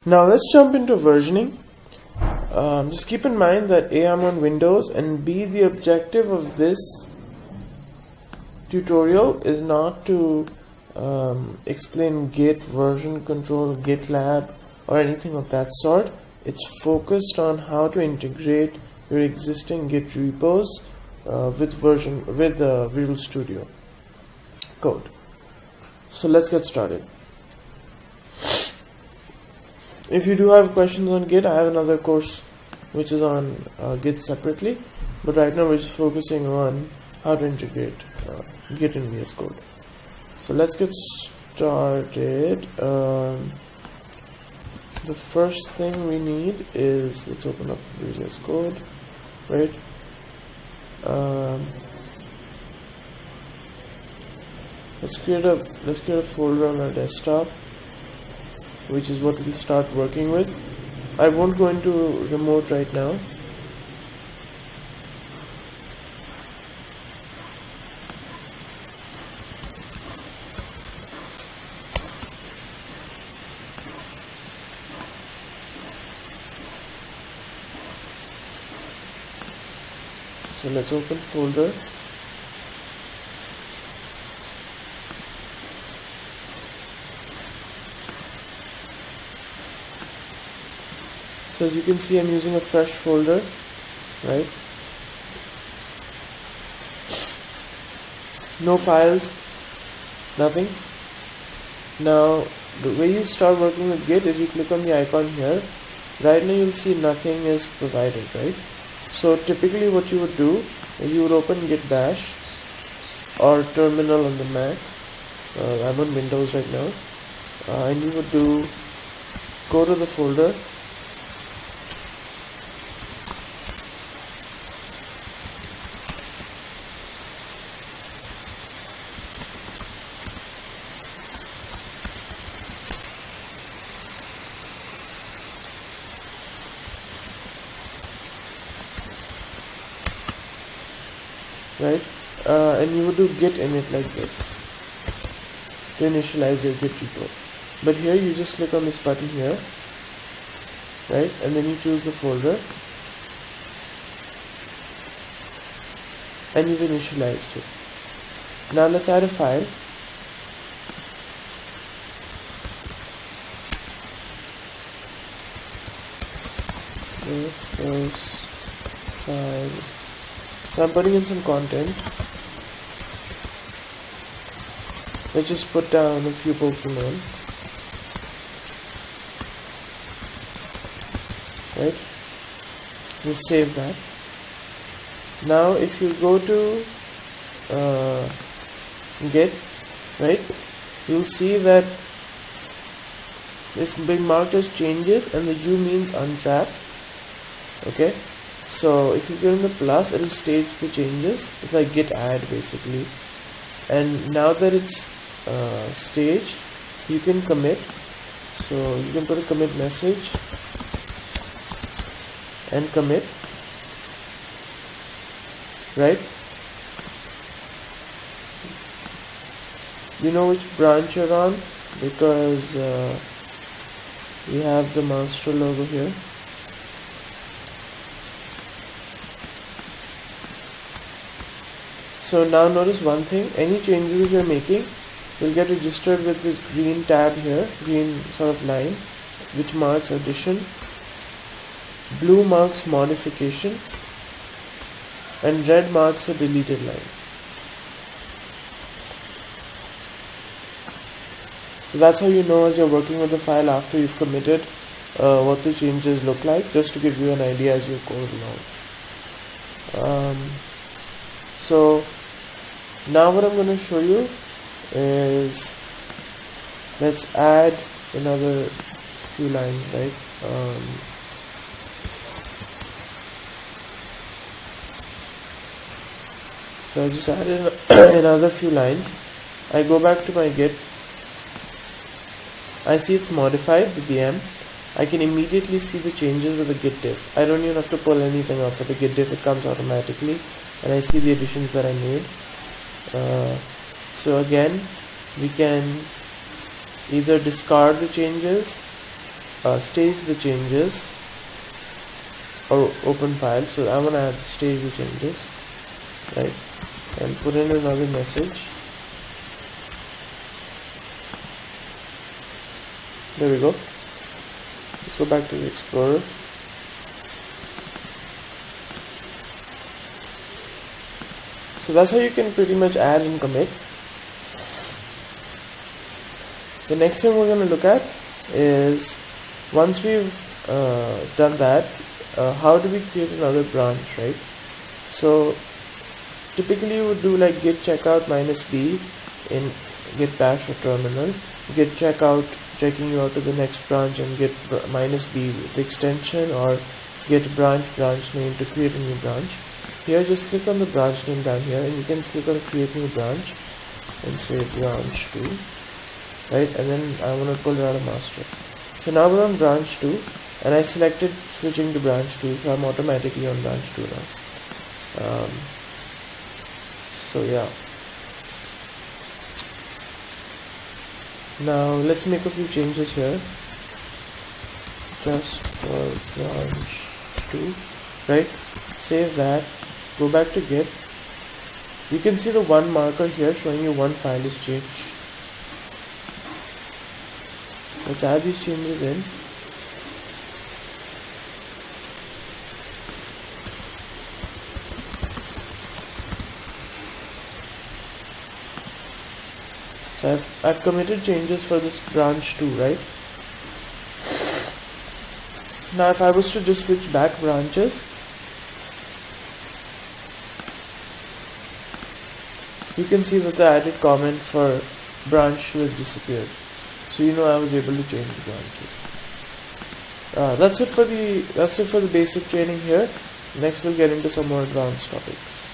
Now let's jump into versioning. Just keep in mind that A, I'm on Windows, and B, the objective of this tutorial is not to explain Git, version control, GitLab, or anything of that sort. It's focused on how to integrate your existing Git repos with Visual Studio Code. So let's get started. If you do have questions on Git, I have another course which is on Git separately, but right now we're just focusing on how to integrate Git in VSCode. So let's get started. The first thing we need is, let's open up VSCode, right? Let's create a folder on our desktop, which is what we'll start working with. I won't go into remote right now. So let's open folder. So as you can see, I'm using a fresh folder, right? No files, nothing. Now, the way you start working with Git is you click on the icon here. Right now you'll see nothing is provided, right? So typically what you would do is you would open Git bash or terminal on the Mac. I'm on Windows right now. And you would go to the folder, right? And you would do git init like this to initialize your Git repo. But here you just click on this button here, right? And then you choose the folder, and you've initialized it. Now let's add a file. The first file. So I'm putting in some content. Let's just put down a few Pokemon. Right? Let's save that. Now if you go to Git, right, you'll see that it's being marked as changes and the U means untrapped. Okay? So if you go in the plus, it will stage the changes. It's like git add basically. And now that it's staged, you can commit. So you can put a commit message and commit, right? You know which branch you're on because we have the master logo here. So now notice one thing, any changes you're making will get registered with this green tab here, green sort of line, which marks addition, blue marks modification, and red marks a deleted line. So that's how you know as you're working with the file after you've committed what the changes look like, just to give you an idea as you code along. So now what I'm going to show you is, let's add another few lines, right? So I just added another few lines. I go back to my Git. I see it's modified with the M. I can immediately see the changes with the git diff. I don't even have to pull anything up. With the git diff, it comes automatically, and I see the additions that I made. So again, we can either discard the changes stage the changes or open file. So I want to stage the changes, right, and put in another message. There we go. Let's go back to the Explorer. So that's how you can pretty much add and commit. The next thing we're going to look at is, once we've done that, how do we create another branch, right? So typically you would do like git checkout -b in git bash or terminal, git checkout checking you out to the next branch, and git -b the extension, or git branch name to create a new branch. Here just click on the branch name down here, and you can click on create new branch and say branch 2, right, and then I want to pull it out of master. So now we're on branch 2, and I selected switching to branch 2, so I'm automatically on branch 2 now. So yeah, now let's make a few changes here just for branch 2, right? Save that, go back to git. You can see the one marker here showing you one file is changed. Let's add these changes in. So I've committed changes for this branch 2, right? Now if I was to just switch back branches, you can see that the added comment for branch 2 has disappeared. So you know I was able to change the branches. That's it for the basic training here. Next we'll get into some more advanced topics.